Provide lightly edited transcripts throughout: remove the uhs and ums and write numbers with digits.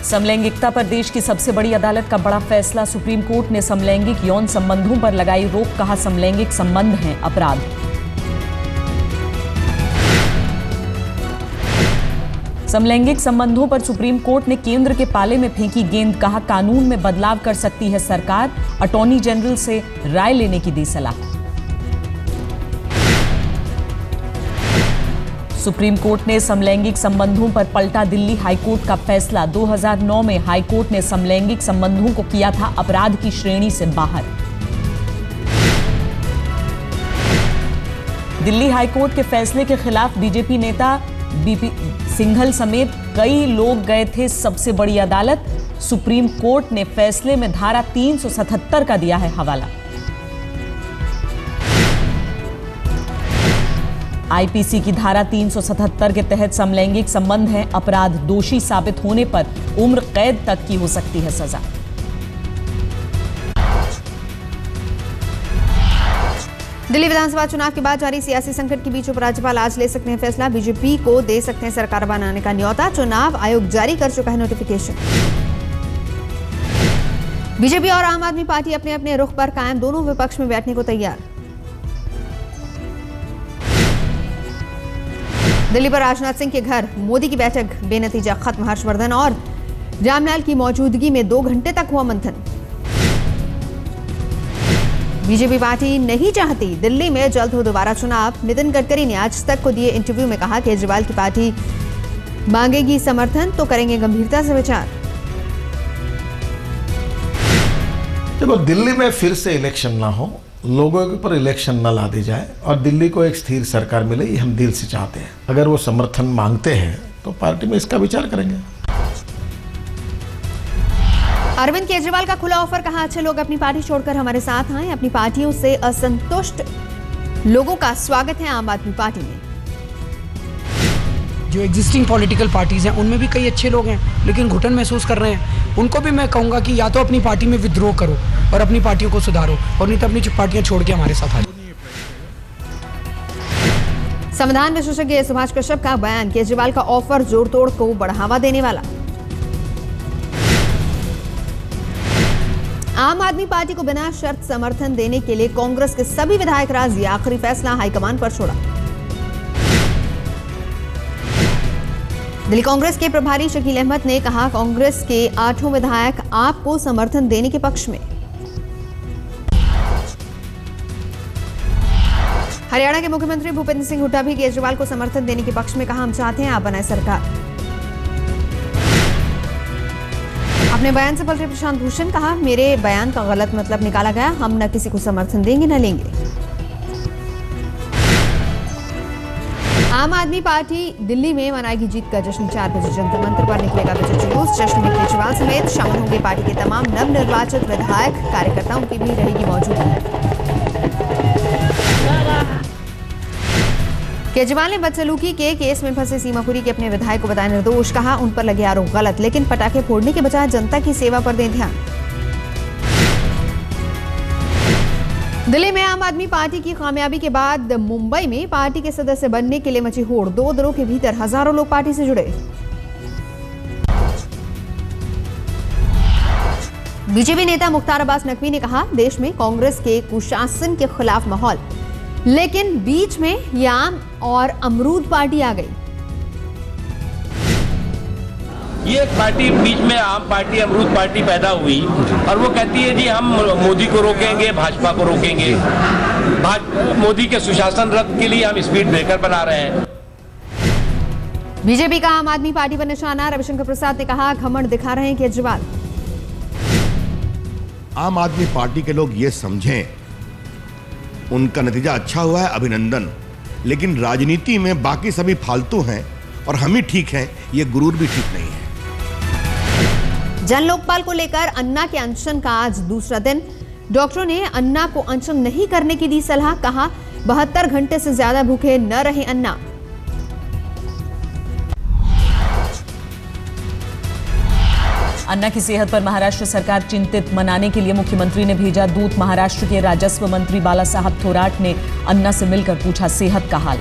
समलैंगिकता पर देश की सबसे बड़ी अदालत का बड़ा फैसला। सुप्रीम कोर्ट ने समलैंगिक यौन संबंधों पर लगाई रोक, कहा समलैंगिक संबंध हैं अपराध। समलैंगिक संबंधों पर सुप्रीम कोर्ट ने केंद्र के पाले में फेंकी गेंद, कहा कानून में बदलाव कर सकती है सरकार। अटॉर्नी जनरल से राय लेने की दी सलाह। सुप्रीम कोर्ट ने समलैंगिक संबंधों पर पलटा दिल्ली हाईकोर्ट का फैसला। 2009 में हाईकोर्ट ने समलैंगिक संबंधों को किया था अपराध की श्रेणी से बाहर। दिल्ली हाईकोर्ट के फैसले के खिलाफ बीजेपी नेता बीपी सिंघल समेत कई लोग गए थे सबसे बड़ी अदालत। सुप्रीम कोर्ट ने फैसले में धारा 377 का दिया है हवाला। आईपीसी की धारा 377 के तहत समलैंगिक संबंध है अपराध। दोषी साबित होने पर उम्र कैद तक की हो सकती है सजा। दिल्ली विधानसभा चुनाव के बाद जारी सियासी संकट के बीच उपराज्यपाल आज ले सकते हैं फैसला। बीजेपी को दे सकते हैं सरकार बनाने का न्योता। चुनाव आयोग जारी कर चुका है नोटिफिकेशन। बीजेपी और आम आदमी पार्टी अपने अपने रुख पर कायम, दोनों विपक्ष में बैठने को तैयार। दिल्ली पर राजनाथ सिंह के घर मोदी की बैठक बेनतीजा खत्म। हर्षवर्धन और रामलाल की मौजूदगी में 2 घंटे तक हुआ मंथन। बीजेपी पार्टी नहीं चाहती दिल्ली में जल्द हो दोबारा चुनाव। नितिन गडकरी ने आज तक को दिए इंटरव्यू में कहा केजरीवाल की पार्टी मांगेगी समर्थन तो करेंगे गंभीरता से विचार। देखो, दिल्ली में फिर से इलेक्शन ना हो, लोगों के ऊपर इलेक्शन न ला दी जाए और दिल्ली को एक स्थिर सरकार मिले, ये हम दिल से चाहते हैं। अगर वो समर्थन मांगते हैं तो पार्टी में इसका विचार करेंगे। अरविंद केजरीवाल का खुला ऑफर, कहा अच्छे लोग अपनी पार्टी छोड़कर हमारे साथ आए। अपनी पार्टियों से असंतुष्ट लोगों का स्वागत है आम आदमी पार्टी में। जो एग्जिस्टिंग पॉलिटिकल पार्टीज हैं उनमें भी कई अच्छे लोग हैं लेकिन घुटन महसूस कर रहे हैं। उनको भी मैं कहूंगा कि या तो अपनी पार्टी में विद्रोह करो और अपनी पार्टियों को सुधारो, और नहीं तो अपनी पार्टियां छोड़ के हमारे साथ आ जाओ। संविधान विशेषज्ञ सुभाष कश्यप का बयान, केजरीवाल का ऑफर जोड़ तोड़ को बढ़ावा देने वाला। आम आदमी पार्टी को बिना शर्त समर्थन देने के लिए कांग्रेस के सभी विधायक राजी। आखिरी फैसला हाईकमान पर छोड़ा। दिल्ली कांग्रेस के प्रभारी शकील अहमद ने कहा कांग्रेस के 8 विधायक आपको समर्थन देने के पक्ष में। हरियाणा के मुख्यमंत्री भूपेंद्र सिंह हुड्डा भी केजरीवाल को समर्थन देने के पक्ष में, कहा हम चाहते हैं आप बनाए सरकार। अपने बयान से पलटे प्रशांत भूषण, कहा मेरे बयान का गलत मतलब निकाला गया, हम न किसी को समर्थन देंगे न लेंगे। आम आदमी पार्टी दिल्ली में मनाएगी जीत का जश्न। 4 बजे जंतर मंतर पर निकलेगा विजय जुलूस। जश्न में केजरीवाल समेत शामिल होंगे पार्टी के तमाम नवनिर्वाचित विधायक, कार्यकर्ताओं की भी रहेगी मौजूदगी। केजरीवाल ने बदसलूकी के केस में फंसे सीमापुरी के अपने विधायक को बताया निर्दोष, कहा उन पर लगे आरोप गलत, लेकिन पटाखे फोड़ने के बजाय जनता की सेवा पर दें ध्यान। दिल्ली में आम आदमी पार्टी की कामयाबी के बाद मुंबई में पार्टी के सदस्य बनने के लिए मची होड़। 2 दिनों के भीतर हजारों लोग पार्टी से जुड़े। बीजेपी नेता मुख्तार अब्बास नकवी ने कहा देश में कांग्रेस के कुशासन के खिलाफ माहौल, लेकिन बीच में ये आम और अमरूद पार्टी आ गई। ये एक पार्टी बीच में आम पार्टी अमरूद पार्टी पैदा हुई और वो कहती है जी हम मोदी को रोकेंगे, भाजपा को रोकेंगे। मोदी के सुशासन रद्द के लिए हम स्पीड ब्रेकर बना रहे हैं। बीजेपी का आम आदमी पार्टी पर निशाना। रविशंकर प्रसाद ने कहा घमंड दिखा रहे हैं केजरीवाल। आम आदमी पार्टी के लोग ये समझें उनका नतीजा अच्छा हुआ है, अभिनंदन, लेकिन राजनीति में बाकी सभी फालतू हैं और हम ही ठीक हैं, ये गुरूर भी ठीक नहीं है। जन लोकपाल को लेकर अन्ना के अनशन का आज दूसरा दिन। डॉक्टरों ने अन्ना को अनशन नहीं करने की दी सलाह, कहा 72 घंटे से ज्यादा भूखे न रहे अन्ना। अन्ना की सेहत पर महाराष्ट्र सरकार चिंतित, मनाने के लिए मुख्यमंत्री ने भेजा दूत। महाराष्ट्र के राजस्व मंत्री बाला साहब थोराट ने अन्ना से मिलकर पूछा सेहत का हाल।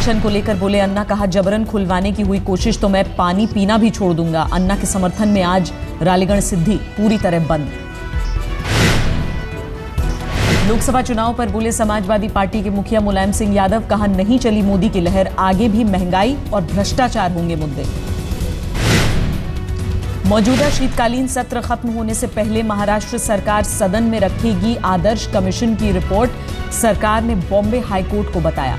पेंशन को लेकर बोले अन्ना, कहा जबरन खुलवाने की हुई कोशिश तो मैं पानी पीना भी छोड़ दूंगा। अन्ना के समर्थन में आज रालीगढ़ सिद्धि पूरी तरह बंद। लोकसभा चुनाव पर बोले समाजवादी पार्टी के मुखिया मुलायम सिंह यादव, कहा नहीं चली मोदी की लहर, आगे भी महंगाई और भ्रष्टाचार होंगे मुद्दे। मौजूदा शीतकालीन सत्र खत्म होने से पहले महाराष्ट्र सरकार सदन में रखेगी आदर्श कमीशन की रिपोर्ट, सरकार ने बॉम्बे हाईकोर्ट को बताया।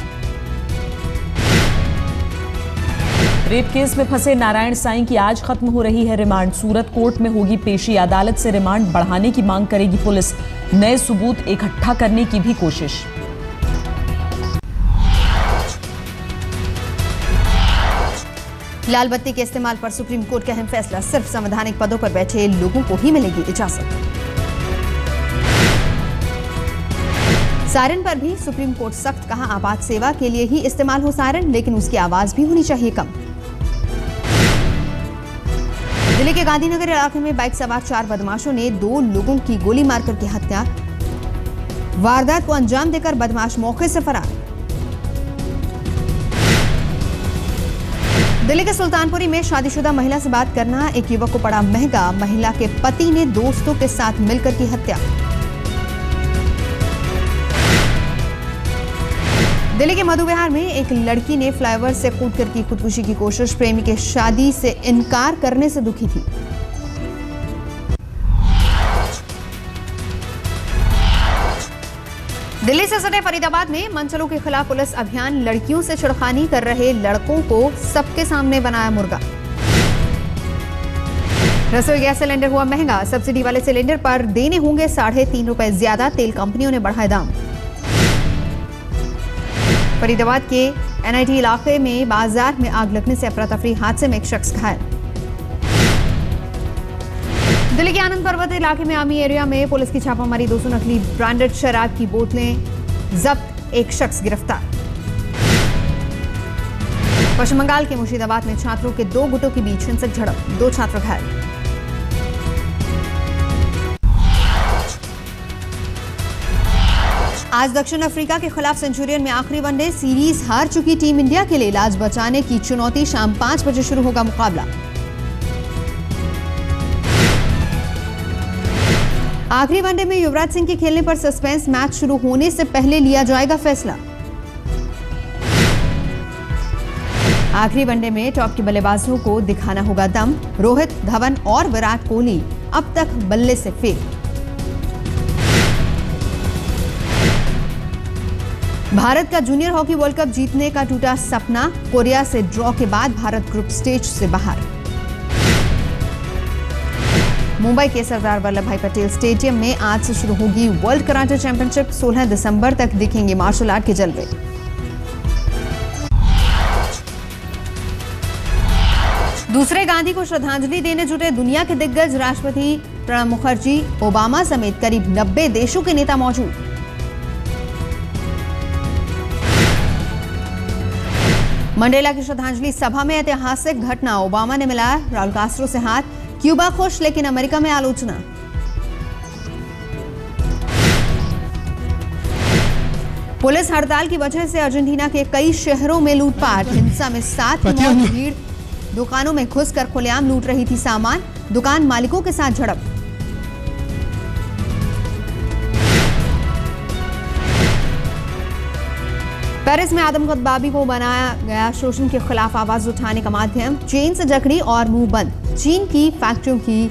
रेप केस में फंसे नारायण साईं की आज खत्म हो रही है रिमांड, सूरत कोर्ट में होगी पेशी, अदालत से रिमांड बढ़ाने की मांग करेगी पुलिस, नए सबूत इकट्ठा करने की भी कोशिश। लाल बत्ती के इस्तेमाल पर सुप्रीम कोर्ट का अहम फैसला, सिर्फ संवैधानिक पदों पर बैठे लोगों को ही मिलेगी इजाजत। सायरन पर भी सुप्रीम कोर्ट सख्त, कहा आपात सेवा के लिए ही इस्तेमाल हो सायरन, लेकिन उसकी आवाज भी होनी चाहिए कम। दिल्ली के गांधीनगर इलाके में बाइक सवार 4 बदमाशों ने 2 लोगों की गोली मारकर की हत्या, वारदात को अंजाम देकर बदमाश मौके से फरार। दिल्ली के सुल्तानपुरी में शादीशुदा महिला से बात करना एक युवक को पड़ा महंगा, महिला के पति ने दोस्तों के साथ मिलकर की हत्या। दिल्ली के मधुविहार में एक लड़की ने फ्लाईओवर से कूदकर की खुदकुशी की कोशिश, प्रेमी के शादी से इनकार करने से दुखी थी। दिल्ली से सटे फरीदाबाद में मंचलों के खिलाफ पुलिस अभियान, लड़कियों से छिड़खानी कर रहे लड़कों को सबके सामने बनाया मुर्गा। रसोई गैस सिलेंडर हुआ महंगा, सब्सिडी वाले सिलेंडर पर देने होंगे 3.5 रुपए ज्यादा, तेल कंपनियों ने बढ़ाए दाम। फरीदाबाद के एनआईटी इलाके में बाजार में आग लगने से अफरा तफरी, हादसे में एक शख्स घायल। दिल्ली के आनंद पर्वत इलाके में आर्मी एरिया में पुलिस की छापामारी, 200 नकली ब्रांडेड शराब की बोतलें जब्त, एक शख्स गिरफ्तार। पश्चिम बंगाल के मुर्शिदाबाद में छात्रों के 2 गुटों के बीच हिंसक झड़प, 2 छात्र घायल। आज दक्षिण अफ्रीका के खिलाफ सेंचुरियन में आखिरी वनडे सीरीज हार चुकी टीम इंडिया के लिए लाज बचाने की चुनौती, शाम 5 बजे शुरू होगा मुकाबला। आखिरी वनडे में युवराज सिंह के खेलने पर सस्पेंस, मैच शुरू होने से पहले लिया जाएगा फैसला। आखिरी वनडे में टॉप के बल्लेबाजों को दिखाना होगा दम, रोहित, धवन और विराट कोहली अब तक बल्ले से फेल। भारत का जूनियर हॉकी वर्ल्ड कप जीतने का टूटा सपना, कोरिया से ड्रॉ के बाद भारत ग्रुप स्टेज से बाहर। मुंबई के सरदार वल्लभ भाई पटेल स्टेडियम में आज से शुरू होगी वर्ल्ड कराटे चैंपियनशिप, 16 दिसंबर तक दिखेंगे मार्शल आर्ट के जलवे। दूसरे गांधी को श्रद्धांजलि देने जुटे दुनिया के दिग्गज, राष्ट्रपति प्रणब मुखर्जी, ओबामा समेत करीब 90 देशों के नेता मौजूद। मंडेला की श्रद्धांजलि सभा में ऐतिहासिक घटना, ओबामा ने मिलाया राउल कास्ट्रो से हाथ, क्यूबा खुश लेकिन अमेरिका में आलोचना। पुलिस हड़ताल की वजह से अर्जेंटीना के कई शहरों में लूटपाट, हिंसा में 7 की मौत, भीड़ दुकानों में घुसकर खुलेआम लूट रही थी सामान, दुकान मालिकों के साथ झड़प। पेरिस में आदमकद बाबी को बनाया गया शोषण के खिलाफ आवाज उठाने का माध्यम, चेन से जकड़ी और मुंह बंद, चीन की फैक्ट्रियों की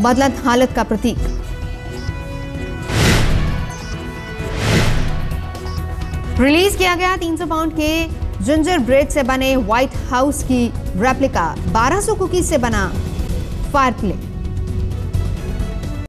बदलत हालत का प्रतीक। रिलीज किया गया 300 पाउंड के जिंजर ब्रेड से बने व्हाइट हाउस की रेप्लिका, 1200 कुकीज से बना फायर प्ले।